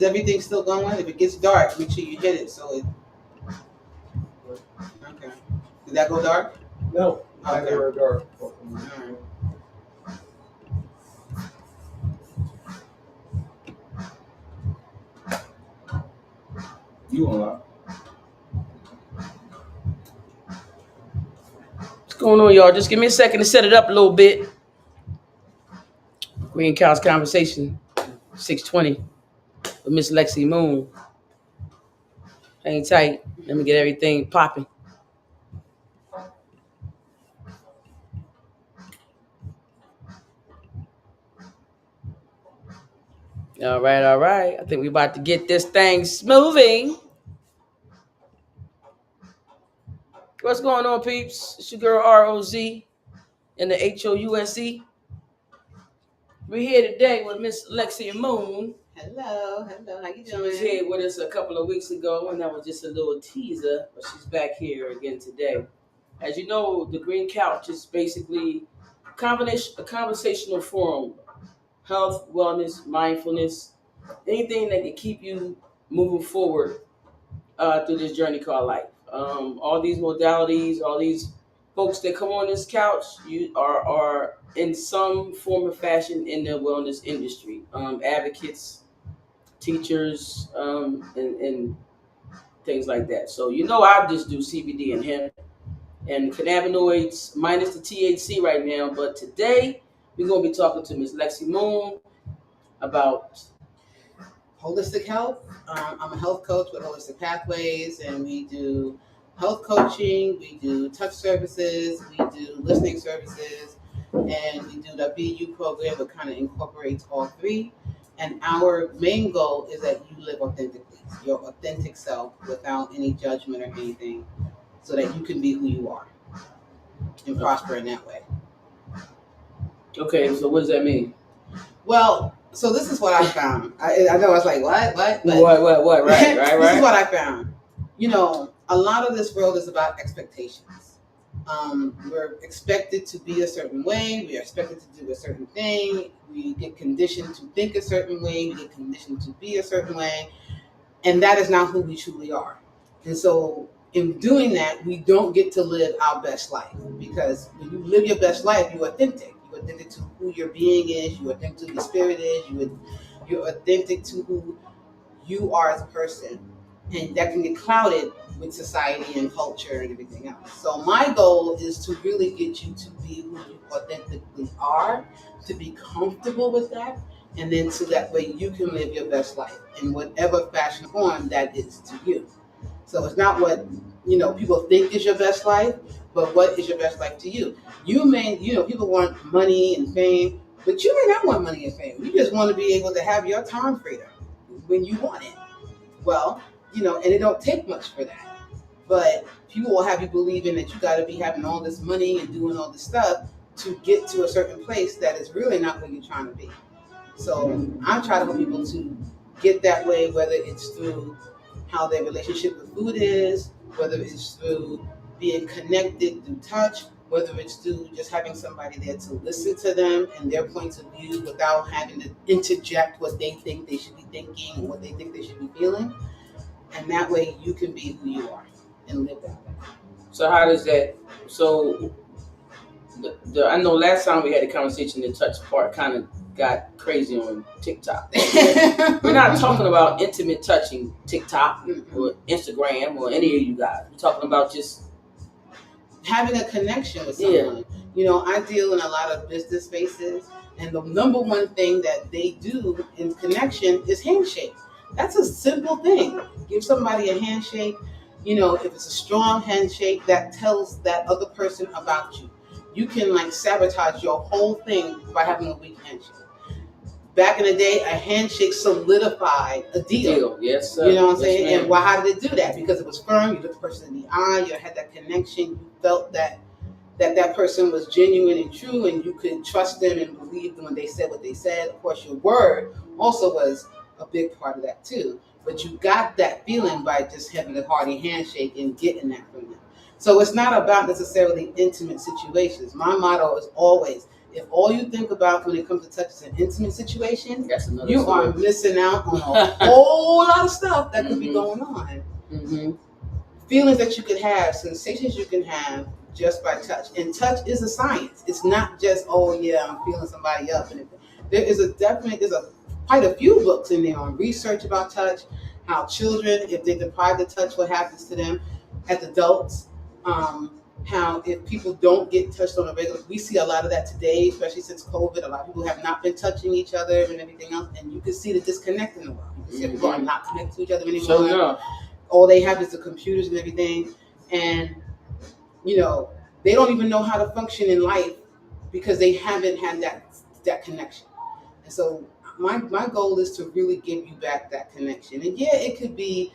Is everything still going? If it gets dark, make sure you hit it so it. Okay. Did that go dark? No. Okay. They were dark. All right. You on? What's going on, y'all? Just give me a second to set it up a little bit. Green Couch Conversation, 620 with Miss Lexie Moon. Hang tight. Let me get everything popping. All right, all right. I think we're about to get this thing moving. What's going on, peeps? It's your girl ROZ and the HOUSE. We're here today with Miss Lexie Moon. Hello. How you doing? She was here with us a couple of weeks ago, and that was just a little teaser, but she's back here again today. As you know, the Green Couch is basically a conversational forum. Health, wellness, mindfulness, anything that can keep you moving forward through this journey called life. All these modalities, all these folks that come on this couch, you are in some form or fashion in the wellness industry. Advocates, teachers, and things like that. So I just do CBD and hemp and cannabinoids minus the THC right now. But today we're gonna be talking to Miss Lexie Moon about holistic health. I'm a health coach with Holistic Pathways, and we do health coaching, we do touch services, we do listening services, and we do the BU program that kind of incorporates all three. And our main goal is that you live authentically, your authentic self, without any judgment or anything, so that you can be who you are and prosper in that way. Okay, so what does that mean? Well, so this is what I found. I know I was like, what? But what? Right. This is what I found. A lot of this world is about expectations. We're expected to be a certain way. We are expected to do a certain thing. We get conditioned to think a certain way. We get conditioned to be a certain way. And that is not who we truly are. And so in doing that, we don't get to live our best life, because when you live your best life, you're authentic. You're authentic to who your being is. You're authentic to who your spirit is. You're authentic to who you are as a person. And that can get clouded with society and culture and everything else. So my goal is to really get you to be who you authentically are, to be comfortable with that, and then so that way you can live your best life in whatever fashion or form that is to you. So it's not what people think is your best life, but what is your best life to you. You may, people want money and fame, but you may not want money and fame. You just want to be able to have your time freedom when you want it. Well, and it don't take much for that. But people will have you believing that you got to be having all this money and doing all this stuff to get to a certain place that is really not where you're trying to be. So I'm trying to help people to get that way, whether it's through how their relationship with food is, whether it's through being connected through touch, whether it's through just having somebody there to listen to them and their points of view without having to interject what they think they should be thinking and what they think they should be feeling. And that way you can be who you are and live that way. So how does that, I know last time we had a conversation, the touch part kind of got crazy on TikTok. We're not talking about intimate touching TikTok or Instagram or any of you guys. We're talking about just having a connection with someone. Yeah. I deal in a lot of business spaces, and the number one thing that they do in connection is handshake. That's a simple thing. Give somebody a handshake. If it's a strong handshake, that tells that other person about you. You can sabotage your whole thing by having a weak handshake. Back in the day, a handshake solidified a deal. Yes, sir. You know what I'm saying? Yes, and how did it do that? Because it was firm. You looked the person in the eye. You had that connection. You felt that person was genuine and true, and you could trust them and believe them when they said what they said. Of course, your word also was a big part of that too. But you got that feeling by just having a hearty handshake and getting that from them. So it's not about necessarily intimate situations. My motto is always If all you think about when it comes to touch is an intimate situation, That's another you story. are missing out on a whole lot of stuff that could be Mhm. going on. Mm-hmm. Feelings that you could have, sensations you can have just by touch. And touch is a science. It's not just, oh yeah, I'm feeling somebody up. And there's quite a few books in there on research about touch, how children, if they're deprived of touch, what happens to them as adults. How if people don't get touched on a regular, we see a lot of that today, especially since COVID. A lot of people have not been touching each other and everything else, and you can see the disconnect in the world. You can see people are not connected to each other anymore. So no. All they have is the computers and everything, and they don't even know how to function in life because they haven't had that connection. And so my goal is to really give you back that connection. And yeah, it could be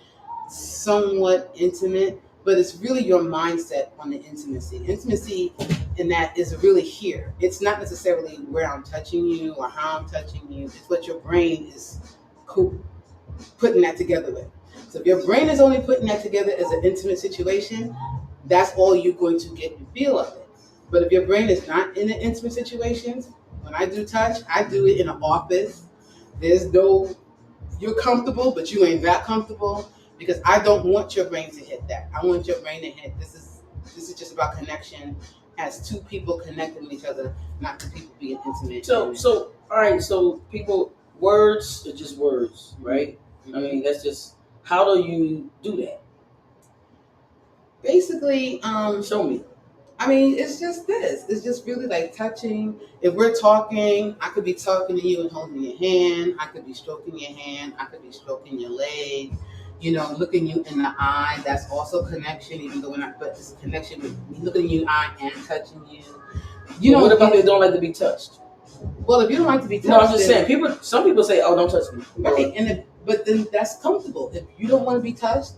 somewhat intimate, but it's really your mindset on the intimacy. Intimacy in that is really here. It's not necessarily where I'm touching you or how I'm touching you. It's what your brain is putting that together with. So if your brain is only putting that together as an intimate situation, that's all you're going to get and feel of it. But if your brain is not in the intimate situations, when I do touch, I do it in an office. You're comfortable, but you ain't that comfortable, because I don't want your brain to hit that. I want your brain to hit, this is just about connection as two people connecting with each other, not two people being intimate. So all right, so people, words are just words, right? Mm-hmm. I mean, that's just, how do you do that? Basically, show me. I mean, it's just this. It's just really like touching. If we're talking, I could be talking to you and holding your hand. I could be stroking your hand. I could be stroking your leg. Looking you in the eye. That's also connection, even though we're not. But it's a connection with me looking you in the eye and touching you. What about if they don't like to be touched? Well, if you don't like to be touched, no, I'm just saying. Some people say, "Oh, don't touch me." Right, but then that's comfortable. If you don't want to be touched,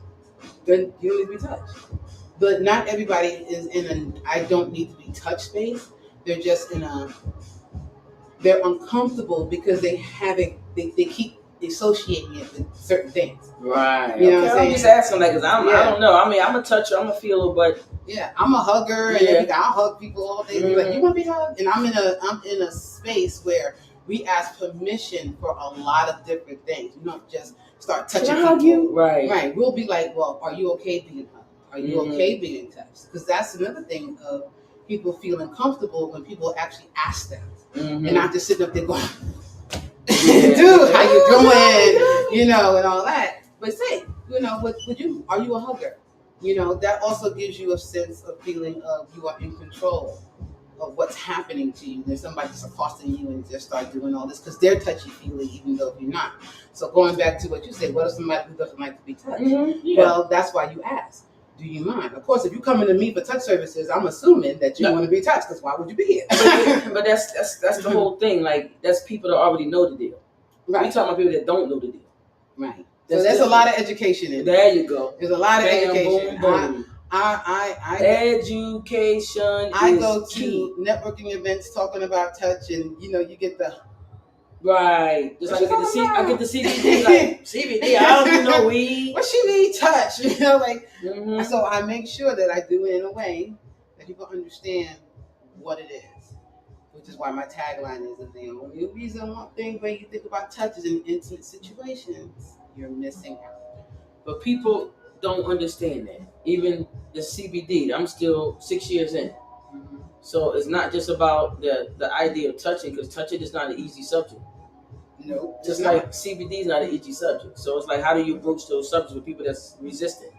then you don't need to be touched. But not everybody is in an I don't need to be touched space. They're just they're uncomfortable because they keep associating it with certain things. Right. You know what I'm saying? I'm just asking that because I don't know. I mean, I'm a toucher, I'm a feeler, but yeah, I'm a hugger, and everything. I'll hug people all day. Like, you want to be hugged? And I'm in a space where we ask permission for a lot of different things. We don't just start touching people. Hug you? Right. We'll be like, well, are you okay being hugged? Are you okay being touched? Because that's another thing of people feeling comfortable when people actually ask them, and not just sitting up there going, dude, how you doing? And all that. But say, are you a hugger? That also gives you a sense of feeling of you are in control of what's happening to you. There's somebody just accosting you and just start doing all this because they're touchy-feely, even though you're not. So going back to what you said, what if somebody who doesn't like to be touched? Well, that's why you ask. Do you mind? Of course, if you're coming to me for touch services, I'm assuming that you want to be touched, because why would you be here? But that's the whole thing. Like, that's people that already know the deal. Right. We talking about people that don't know the deal. Right. So there's a lot of education in there. You go. There's a lot of education. Boom, boom. Education. I go to networking events talking about touch, and you get the right. Just like I get the CBD, like CBD. I don't do no weed. What she mean touch? So I make sure that I do it in a way that people understand what it is. Which is why my tagline is that the only reason one thing when you think about touch is in intimate situations, you're missing out. But people don't understand that. Even the CBD, I'm still 6 years in. Mm-hmm. So it's not just about the idea of touching, because touching is not an easy subject. No. Just like CBD is not an easy subject. So it's like, how do you approach those subjects with people that's resistant?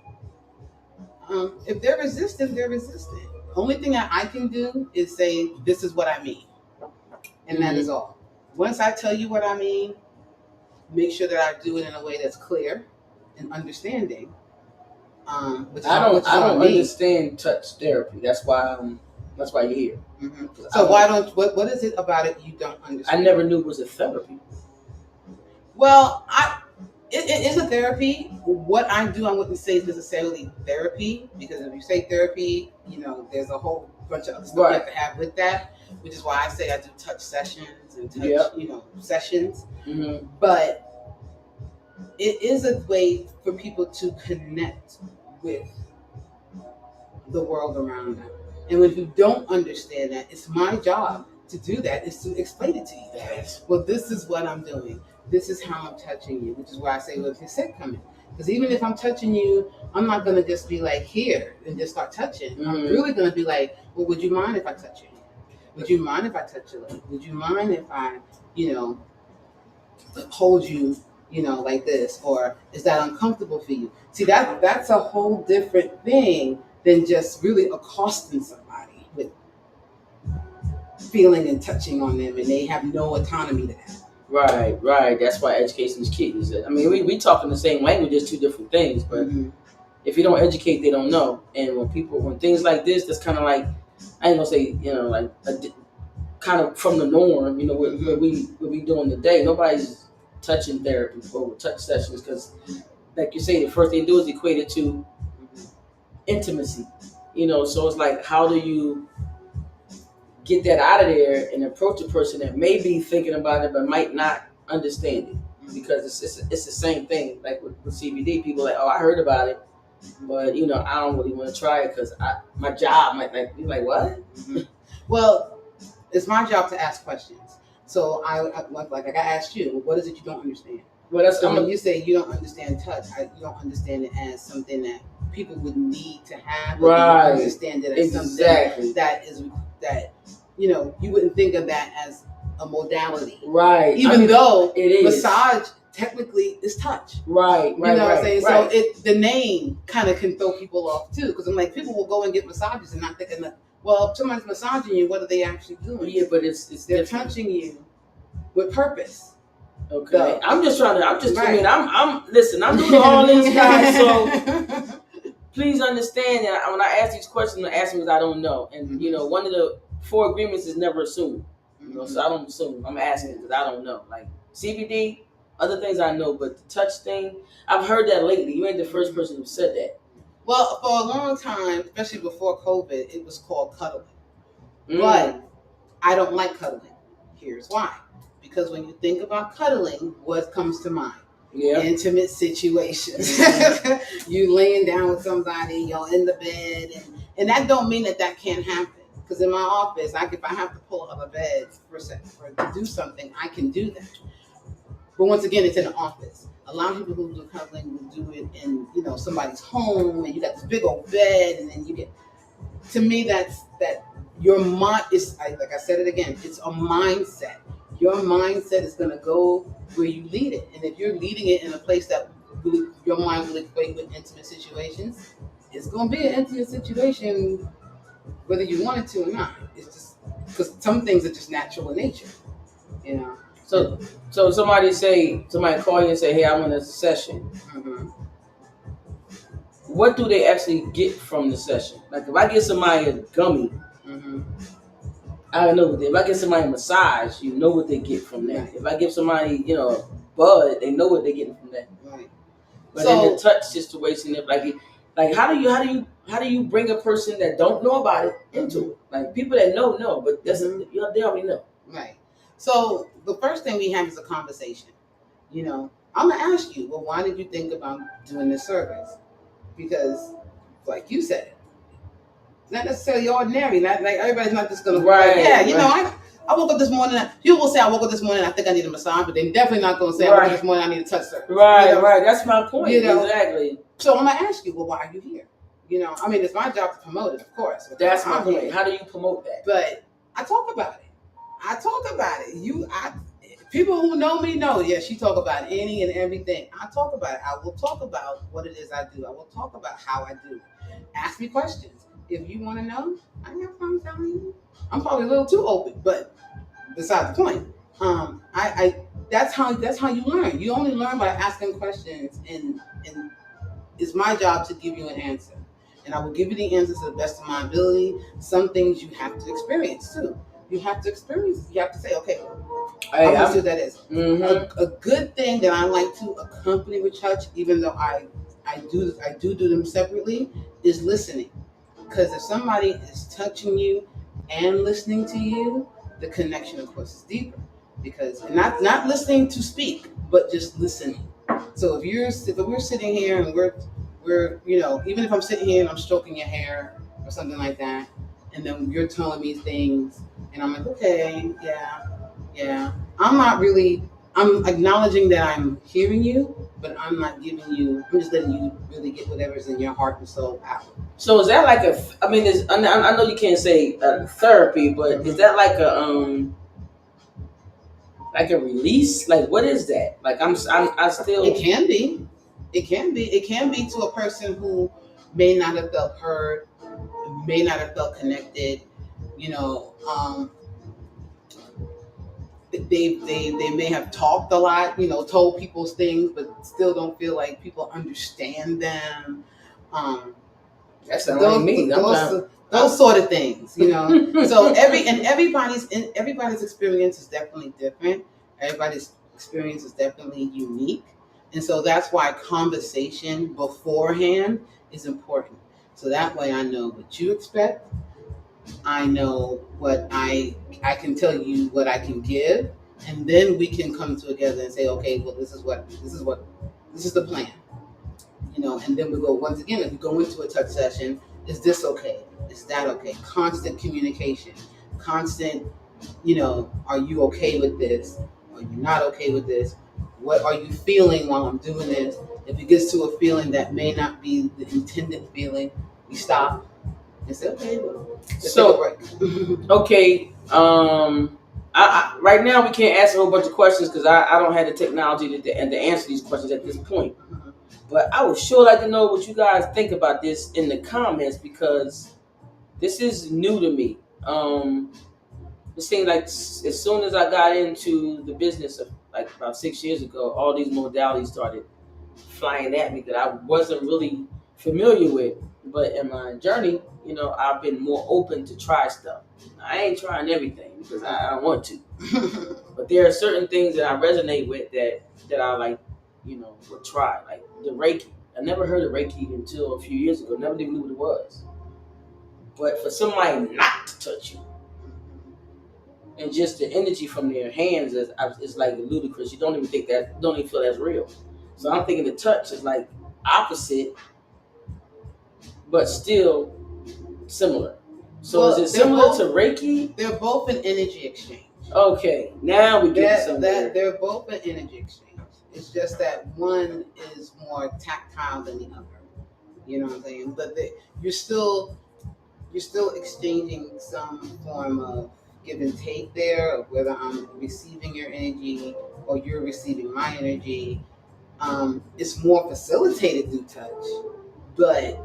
If they're resistant, they're resistant. The only thing I can do is say, this is what I mean. And that is all. Once I tell you what I mean, make sure that I do it in a way that's clear and understanding. I don't understand touch therapy. That's why you're here. Mm-hmm. So what is it about it you don't understand? I never knew it was a therapy. Well, it is a therapy. What I do, I wouldn't say is necessarily therapy, because if you say therapy, there's a whole bunch of other stuff you have to have with that, which is why I say I do touch sessions and touch, sessions. Mm-hmm. But it is a way for people to connect with the world around them. And if you don't understand that, it's my job to do that is to explain it to you. Yes. Well, this is what I'm doing. This is how I'm touching you, which is why I say with his set coming. Because even if I'm touching you, I'm not gonna just be like here and just start touching. Mm-hmm. I'm really gonna be like, well, would you mind if I touch your hand? Would you mind if I touch your leg? Would you mind if I, hold you, like this? Or is that uncomfortable for you? See, that's a whole different thing than just really accosting somebody with feeling and touching on them, and they have no autonomy to that. Right. That's why education is key. I mean, we talking the same language, just two different things. But if you don't educate, they don't know. And when things like this, that's kind of like, I ain't gonna say, like kind of from the norm. What we doing today. Nobody's touching therapy or touch sessions because, like you say, the first thing they do is equate it to intimacy. So it's like, how do you get that out of there and approach a person that may be thinking about it but might not understand it, because it's the same thing like with CBD. People are like, oh, I heard about it, but I don't really want to try it because my job might be like, what? Well, it's my job to ask questions. So I asked you, what is it you don't understand? Well, that's so when you say you don't understand touch, you don't understand it as something that people would need to have. Right. You understand it as something that you wouldn't think of that as a modality. Right. Even though it is. Massage technically is touch. Right. You know what I'm saying? Right. So the name kind of can throw people off too, because I'm like, people will go and get massages and not thinking that, well, if somebody's massaging you, what are they actually doing? Yeah, but they're touching you with purpose. Okay. So, I'm right. I'm doing all this, guys, so please understand that when I ask these questions, I'm asking because I don't know. And, one of the 4 agreements is never assume. So I don't assume. I'm asking because I don't know. Like CBD, other things I know, but the touch thing, I've heard that lately. You ain't the first person who said that. Well, for a long time, especially before COVID, it was called cuddling. But I don't like cuddling. Here's why. Because when you think about cuddling, what comes to mind? Yeah. Intimate situations. You laying down with somebody, you're in the bed, and that don't mean that can't happen. Because in my office, if I have to pull up a bed for to do something, I can do that. But once again, it's in the office. A lot of people who do cuddling will do it in somebody's home, and you got this big old bed, and then you get. To me, that your mind is, like I said it again, it's a mindset. Your mindset is going to go where you lead it. And if you're leading it in a place that your mind will equate with intimate situations, it's going to be an intimate situation whether you want it to or not. It's just because some things are just natural in nature, So somebody call you and say, hey, I want a session. Mm-hmm. What do they actually get from the session? Like if I get somebody a gummy, mm-hmm. I don't know. If I get somebody a massage, you know what they get from that. Right. If I give somebody, a bud, they know what they're getting from that. Right. But in the touch situation, if how do you bring a person that don't know about it into it? Like people that know, but they already know. Right. So the first thing we have is a conversation. I'm gonna ask you, well, why did you think about doing this service? Because, like you said, it's not necessarily ordinary. Not like everybody's not just gonna I woke up this morning. You will say I woke up this morning. I think I need a massage, but they're definitely not gonna say I woke up this morning. I need a touch service. Right. That's my point. Exactly. So I'm gonna ask you, well, why are you here? It's my job to promote it, of course. That's my point. How do you promote that? But I talk about it. People who know me know, yeah, she talk about any and everything. I talk about it. I will talk about what it is I do. I will talk about how I do it. Ask me questions. If you want to know, I have fun telling you. I'm probably a little too open, but besides the point. That's how you learn. You only learn by asking questions, and it's my job to give you an answer. And I will give you the answers to the best of my ability. Some things you have to experience too. You have to experience. You have to say, okay, I want to see what that is. Mm-hmm. A good thing that I like to accompany with touch, even though I do them separately, is listening. Because if somebody is touching you and listening to you, the connection, of course, is deeper. Because not listening to speak, but just listening. So if we're sitting here and we're even if I'm sitting here and I'm stroking your hair or something like that, and then you're telling me things And I'm like, okay, yeah. I'm acknowledging that I'm hearing you, but I'm not giving you, I'm just letting you really get whatever's in your heart and soul out. So is that like a? I mean, I know you can't say therapy, but is that like a release? Like what is that? Like I still. It can be. It can be to a person who may not have felt heard, may not have felt connected. You know, they may have talked a lot, told people's things, but still don't feel like people understand them. Um, That sounds like those me. those sort of things, So everybody's experience is definitely different. Everybody's experience is definitely unique, and so that's why conversation beforehand is important. So that way, I know what you expect. I know what I can tell you what I can give, and then we can come together and say, okay, well, this is the plan. And then we go once again. If we go into a touch session, is this okay? Is that okay? Constant communication, constant. Are you okay with this? Are you not okay with this? What are you feeling while I'm doing this? If it gets to a feeling that may not be the intended feeling, we stop and say, okay, well, let's take a break. Okay. Right now we can't ask a whole bunch of questions because I don't have the technology to answer these questions at this point. But I would sure like to know what you guys think about this in the comments because this is new to me. It seemed like as soon as I got into the business of like about 6 years ago, all these modalities started flying at me that I wasn't really familiar with. But in my journey, I've been more open to try stuff. I ain't trying everything because I don't want to. But there are certain things that I resonate with that I like, would try. Like the Reiki. I never heard of Reiki until a few years ago. Never even knew what it was. But for somebody not to touch you, and just the energy from their hands is like ludicrous. You don't even feel that's real. So I'm thinking the touch is like opposite, but still similar. So Well, is it similar to Reiki? They're both an energy exchange. Okay, now we get somewhere. They're both an energy exchange. It's just that one is more tactile than the other. You know what I'm saying? But you're still exchanging some form of give and take there, of whether I'm receiving your energy or you're receiving my energy. It's more facilitated through touch, but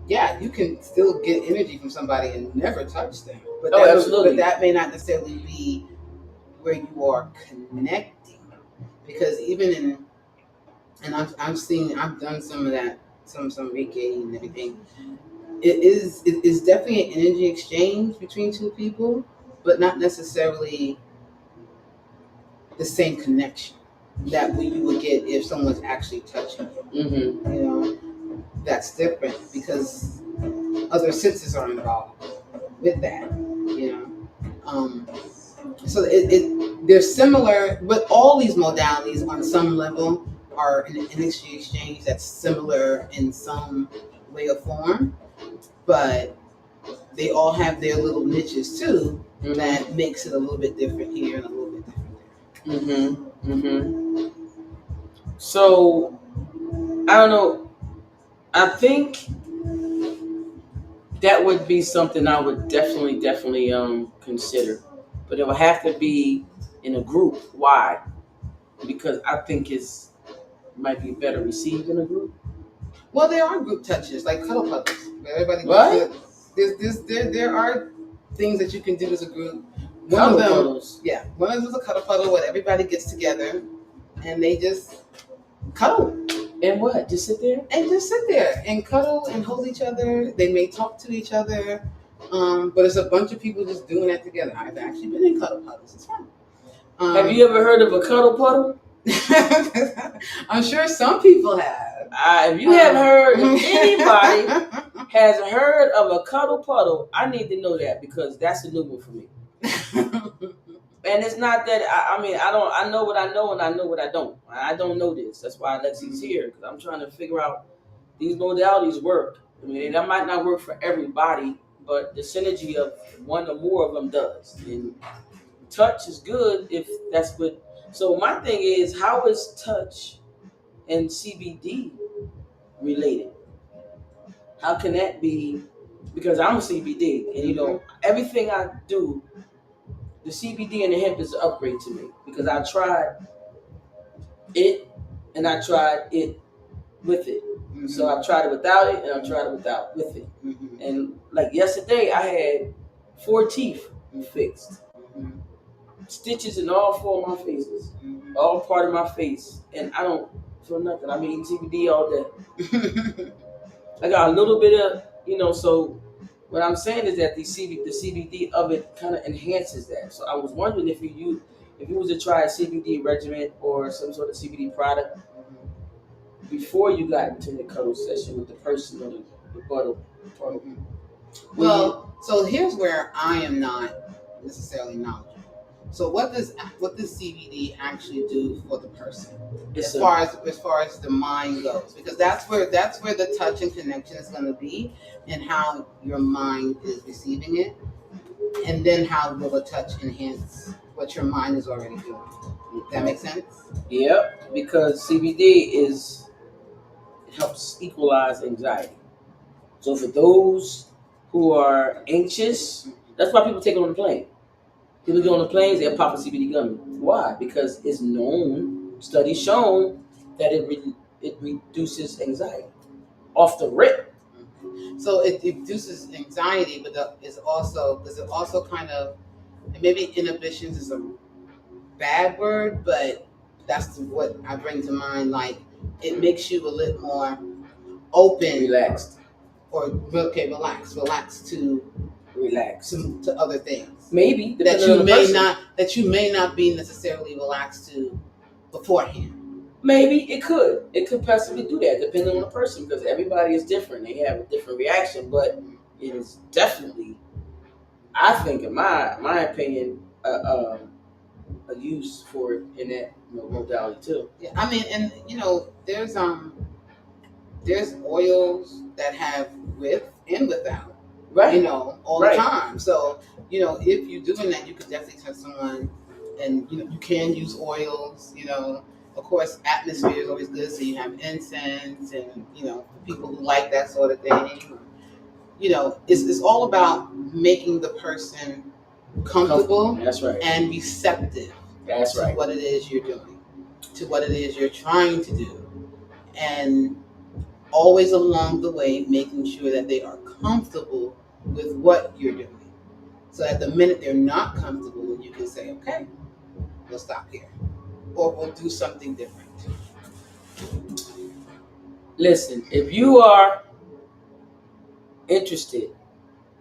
yeah, you can still get energy from somebody and never touch them. But absolutely. But that may not necessarily be where you are connecting, because even I've done some of that, some Reiki and everything. It is definitely an energy exchange between two people, but not necessarily the same connection that you would get if someone's actually touching you. Mm-hmm. That's different because other senses are involved with that. So they're similar, but all these modalities on some level are an energy exchange that's similar in some way or form, but they all have their little niches too, that makes it a little bit different here and a little bit different there. So I don't know. I think that would be something I would definitely consider, but it would have to be in a group. Why? Because I think it might be better received in a group. Well, there are group touches like cuddle puddles. Everybody. What? There are things that you can do as a group. Cuddle puddles. Yeah, one of them is a cuddle puddle where everybody gets together and they just cuddle. And what? Just sit there? And just sit there and cuddle and hold each other. They may talk to each other, but it's a bunch of people just doing that together. I've actually been in cuddle puddles. It's fun. Have you ever heard of a cuddle puddle? I'm sure some people have. If you have heard, if anybody has heard of a cuddle puddle, I need to know that because that's a new one for me. And it's not that I know what I know and I know what I don't. I don't know this. That's why Lexi's here, because I'm trying to figure out these modalities work. I mean, that might not work for everybody, but the synergy of one or more of them does. And touch is good if that's what. So my thing is, how is touch and CBD related? How can that be? Because I'm a CBD, and everything I do, the CBD and the hemp is an upgrade to me because I tried it and I tried it with it. Mm-hmm. So I've tried it without it and I've tried it with it. Mm-hmm. And like yesterday, I had 4 teeth fixed, stitches in all 4 of my faces, all part of my face, and I don't feel nothing. I'm eating CBD all day. I got a little bit of, so what I'm saying is that the CBD of it kind of enhances that. So I was wondering if you was to try a CBD regimen or some sort of CBD product before you got into the cuddle session with the person or the bottle. Well, so here's where I am not necessarily knowledgeable. So what does CBD actually do for the person, as far as the mind goes? Because that's where the touch and connection is going to be, and how your mind is receiving it, and then how will the touch enhance what your mind is already doing? Does that make sense? Yep, because CBD helps equalize anxiety. So for those who are anxious, that's why people take it on the plane. People get on the planes, they'll pop a CBD gummy. Why? Because it's known, studies shown that it reduces anxiety off the rip. So it reduces anxiety, but does it also kind of, maybe inhibitions is a bad word, but that's what I bring to mind. Like, it makes you a little more open, relaxed to other things. Maybe that you may not be necessarily relaxed to beforehand. Maybe it could possibly do that depending on the person, because everybody is different. They have a different reaction, but it is definitely, I think, in my opinion, a use for it in that modality too. Yeah, I mean, and there's oils that have with and without, right? All the time. So if you're doing that, you could definitely touch someone, and you can use oils. Of course, atmosphere is always good, so you have incense, and for people who like that sort of thing. It's all about making the person comfortable. That's right. And receptive. That's right. To what it is you're doing, to what it is you're trying to do, and always along the way making sure that they are comfortable with what you're doing. So at the minute they're not comfortable, you can say, okay, we'll stop here, or we'll do something different. Listen, if you are interested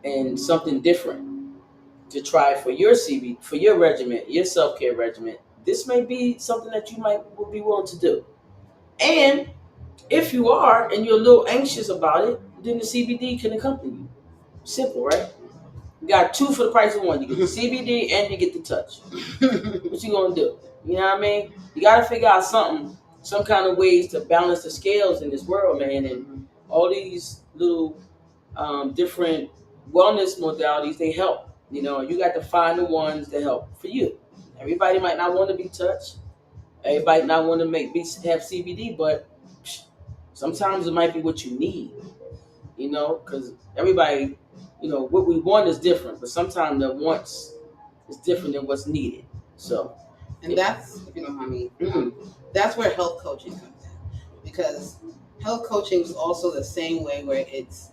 in something different to try for your CB, for your regimen, your self-care regimen, this may be something that you would be willing to do. And if you are and you're a little anxious about it, then the CBD can accompany you. Simple, right? You got 2 for the price of 1. You get the CBD and you get the touch. What you gonna do? You know what I mean? You gotta figure out some kind of ways to balance the scales in this world, man. And all these little different wellness modalities, they help. You got to find the ones that help for you. Everybody might not want to be touched. Everybody not want to have CBD, but sometimes it might be what you need. Because everybody, what we want is different, but sometimes the wants is different than what's needed. So, and that's, if you know what I mean, that's where health coaching comes in, because health coaching is also the same way where it's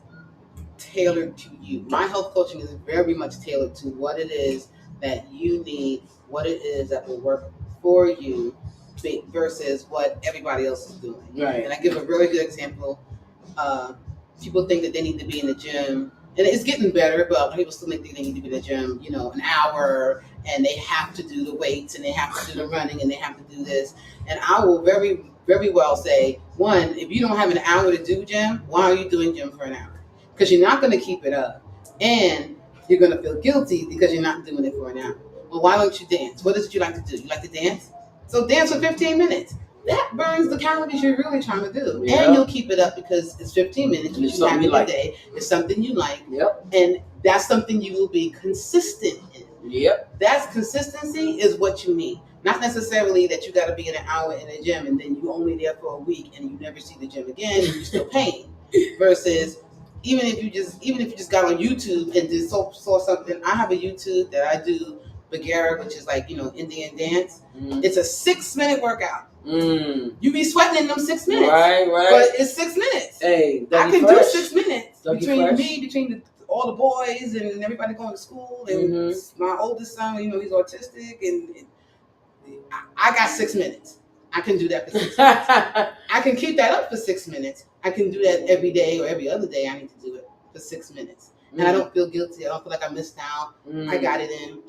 tailored to you. My health coaching is very much tailored to what it is that you need, what it is that will work for you versus what everybody else is doing. Right. And I give a really good example. People think that they need to be in the gym, and it's getting better, but people still think they need to be in the gym, an hour, and they have to do the weights, and they have to do the running, and they have to do this. And I will very, very well say, one, if you don't have an hour to do gym, why are you doing gym for an hour? Because you're not going to keep it up, and you're going to feel guilty because you're not doing it for an hour. Well, why don't you dance? What is it you like to do? You like to dance? So dance for 15 minutes. That burns the calories you're really trying to do. Yep. And you'll keep it up because it's 15 minutes. Which you have in a day. It's something you like. Yep. And that's something you will be consistent in. Yep. That's consistency is what you need. Not necessarily that you got to be in an hour in the gym and then you only there for a week and you never see the gym again and you're still paying. Versus even if you just got on YouTube and just saw something. I have a YouTube that I do Bagheera, which is like, Indian dance. Mm. It's a 6-minute workout. Mm. You be sweating in them 6 minutes. Right. But it's 6 minutes. Hey, I can do 6 minutes between between all the boys and everybody going to school and my oldest son, he's autistic and I got 6 minutes. I can do that for 6 minutes. I can keep that up for 6 minutes. I can do that every day or every other day. I need to do it for 6 minutes. And I don't feel guilty. I don't feel like I missed out. I got it in.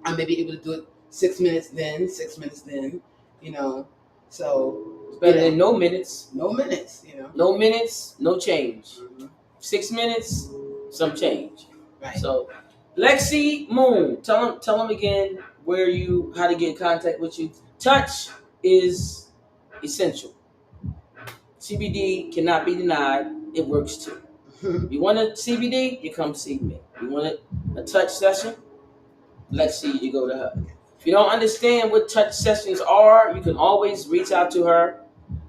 I may be able to do it 6 minutes then, 6 minutes then, So it's better than no minutes. No minutes, No minutes, no change. 6 minutes, some change. Right. So, Lexie Moon, tell them again how to get in contact with you. Touch is essential. CBD cannot be denied. It works too. You want a CBD, you come see me. You want a touch session, Lexie, you go to her. If you don't understand what touch sessions are, you can always reach out to her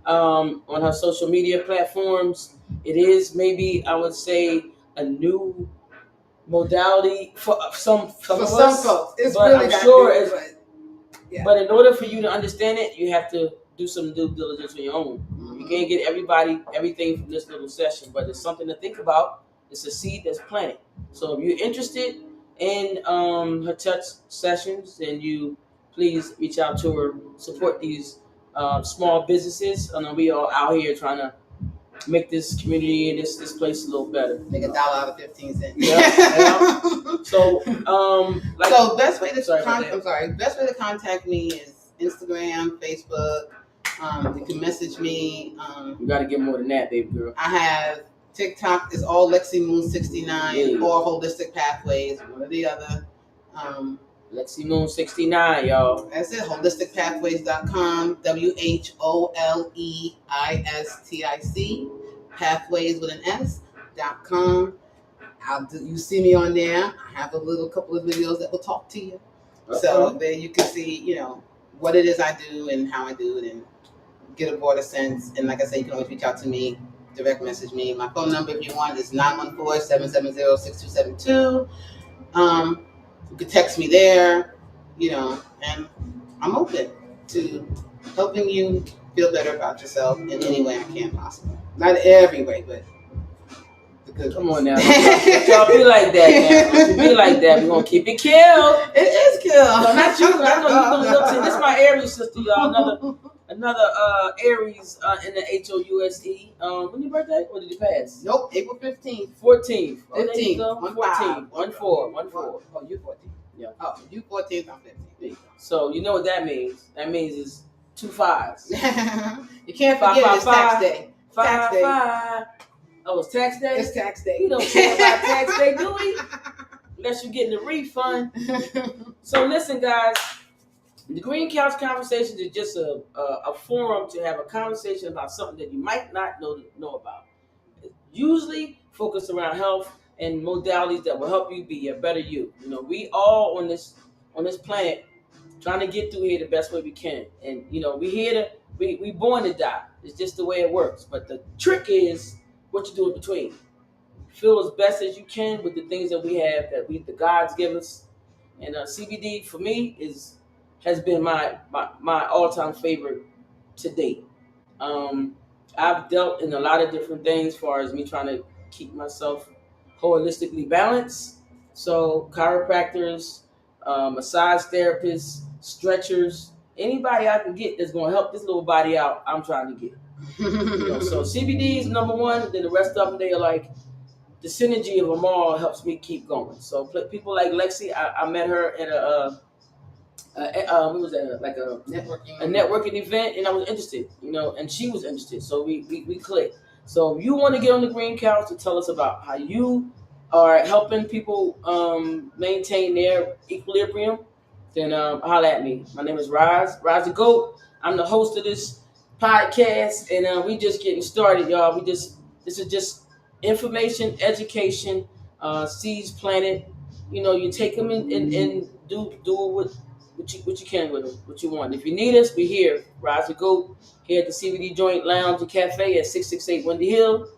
on her social media platforms. It is maybe, I would say, a new modality for some folks. It's but really I'm sure new, but in order for you to understand it, you have to do some due diligence on your own. You can't get everything from this little session, but it's something to think about. It's a seed that's planted. So if you're interested in her touch sessions, then you please reach out to her. Support these small businesses. I know we all out here trying to make this community and this place a little better. Make $1 out of 15 cents. Yeah. So best way to contact me is Instagram, Facebook. You can message me. You got to get more than that, baby girl. I have TikTok. It's all Lexie Moon 69 or Holistic Pathways, one or the other. Lexie Moon 69, y'all. That's it. Holisticpathways.com. WHOLEISTIC. Pathways with an S.com. You see me on there. I have a couple of videos that will talk to you. So there you can see, what it is I do and how I do it and get a broader sense. And like I said, you can always reach out to me, direct message me. My phone number, if you want, is 914-770-6272. You can text me there, and I'm open to helping you feel better about yourself in any way I can possibly. Not every way, but the good Come ways. on now. Y'all be like that now. Don't you be like that. We're going to keep it killed. It is killed. No, not you. I know you're going to look to. This is my Aries sister, y'all. Another Aries in the HOUSE. When your birthday? Or did you pass? Nope, April 15th. 14th. 15th. 14. 1-4. Oh, you 14. Yeah. Oh, you 14th, I'm 15th. There you go. So you know what that means. That means it's 2 5s. You can't forget it's tax day. 5 5. Oh, it's tax day? It's tax day. We don't care about tax day, do we? Unless you're getting a refund. So listen, guys. The Green Couch Conversations is just a forum to have a conversation about something that you might not know about. It's usually focused around health and modalities that will help you be a better you. We all on this planet trying to get through here the best way we can. And we born to die. It's just the way it works. But the trick is what you do in between. Feel as best as you can with the things that we have the gods give us. And CBD for me has been my all-time favorite to date. I've dealt in a lot of different things as far as me trying to keep myself holistically balanced. So chiropractors, massage therapists, stretchers, anybody I can get that's going to help this little body out, I'm trying to get. So CBD is number one. Then the rest of them, they are like the synergy of them all helps me keep going. So people like Lexi, I met her at what was that? Like a networking event, and I was interested, and she was interested. So we clicked. So if you want to get on the Green Couch to tell us about how you are helping people maintain their equilibrium, then holla at me. My name is Roz the Goat. I'm the host of this podcast, and we just getting started, y'all. This is just information, education, seeds planted. You take them and do what you can with them, what you want. If you need us, we're here. Rise to Go here at the CBD Joint Lounge and Cafe at 668 Wendy Hill.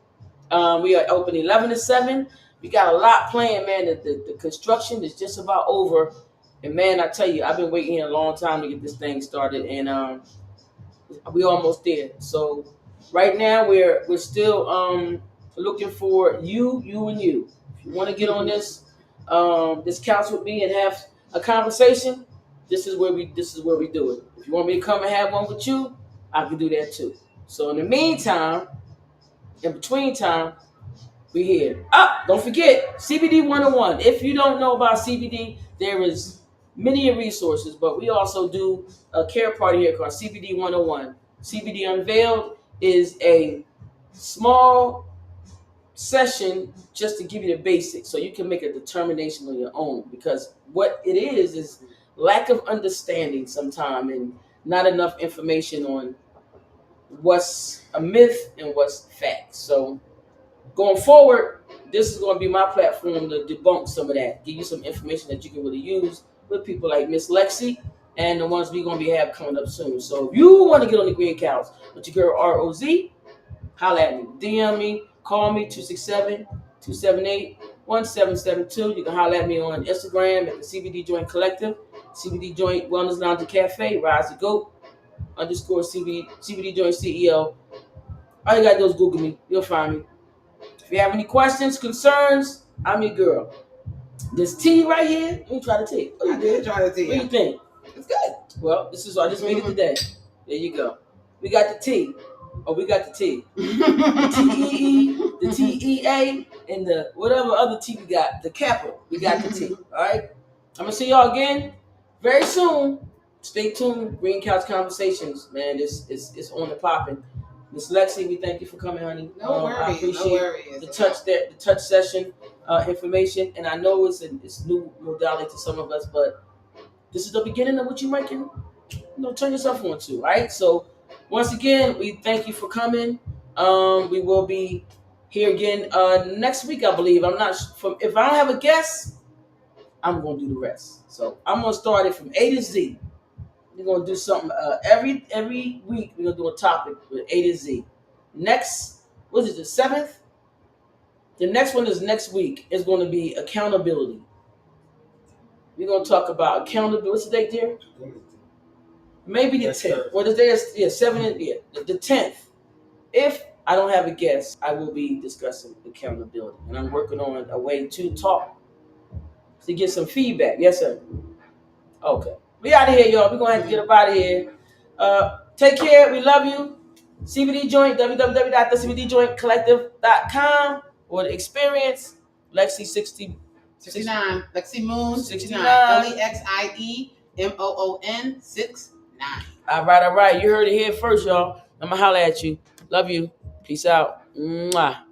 We are open 11 to 7. We got a lot planned, man. The construction is just about over. And man, I tell you, I've been waiting here a long time to get this thing started, and we almost there. So right now we're still looking for you, and you. If you want to get on this couch with me and have a conversation, this is where we do it. If you want me to come and have one with you, I can do that too. So in the meantime, in between time, we here. Don't forget CBD 101. If you don't know about CBD, there is many resources, but we also do a care party here called CBD 101. CBD Unveiled is a small session just to give you the basics so you can make a determination on your own, because what it is lack of understanding sometimes and not enough information on what's a myth and what's fact. So going forward, this is going to be my platform to debunk some of that, give you some information that you can really use with people like Miss Lexi and the ones we're going to be have coming up soon. So if you want to get on the green couch with your girl Roz, holla at me, DM me, call me 267-278-1772. You can holla at me on Instagram at the CBD Joint Collective, CBD Joint Wellness Lounge and Cafe, Rise the Goat _CBD Joint CEO. All you got to do is Google me. You'll find me. If you have any questions, concerns, I'm your girl. This tea right here, let me try the tea. I did try the tea. What do you think? It's good. Well, I just made it today. There you go. We got the tea. We got the tea. The TEE, the TEA, and the whatever other tea we got, the Kappa. We got the tea. All right? I'm going to see y'all again very soon. Stay tuned. Green Couch Conversations, man. It's on the popping. Miss Lexi, we thank you for coming, honey. No worries. I appreciate the touch session information, and I know it's new modality to some of us, but this is the beginning of what you might can turn yourself on to. Right? So once again, we thank you for coming. We will be here again next week, I believe. I'm not if I don't have a guest, I'm gonna do the rest. So I'm gonna start it from A to Z. We're gonna do something every week. We're gonna do a topic with A to Z. Next, what is it, the 7th? The next one is next week. It's going to be accountability. We're gonna talk about accountability. What's the date, dear? Maybe the 10th. Well, the day is 7th. Yeah, the 10th. If I don't have a guest, I will be discussing accountability, and I'm working on a way to talk to get some feedback. Yes, sir. Okay. We out of here, y'all. We're going to have to get up out of here. Take care. We love you. CBD Joint, www.thecbdjointcollective.com or the experience. Lexi 69. Lexie Moon 69. LEXIEMOON 69. All right. You heard it here first, y'all. I'm going to holler at you. Love you. Peace out. Mwah.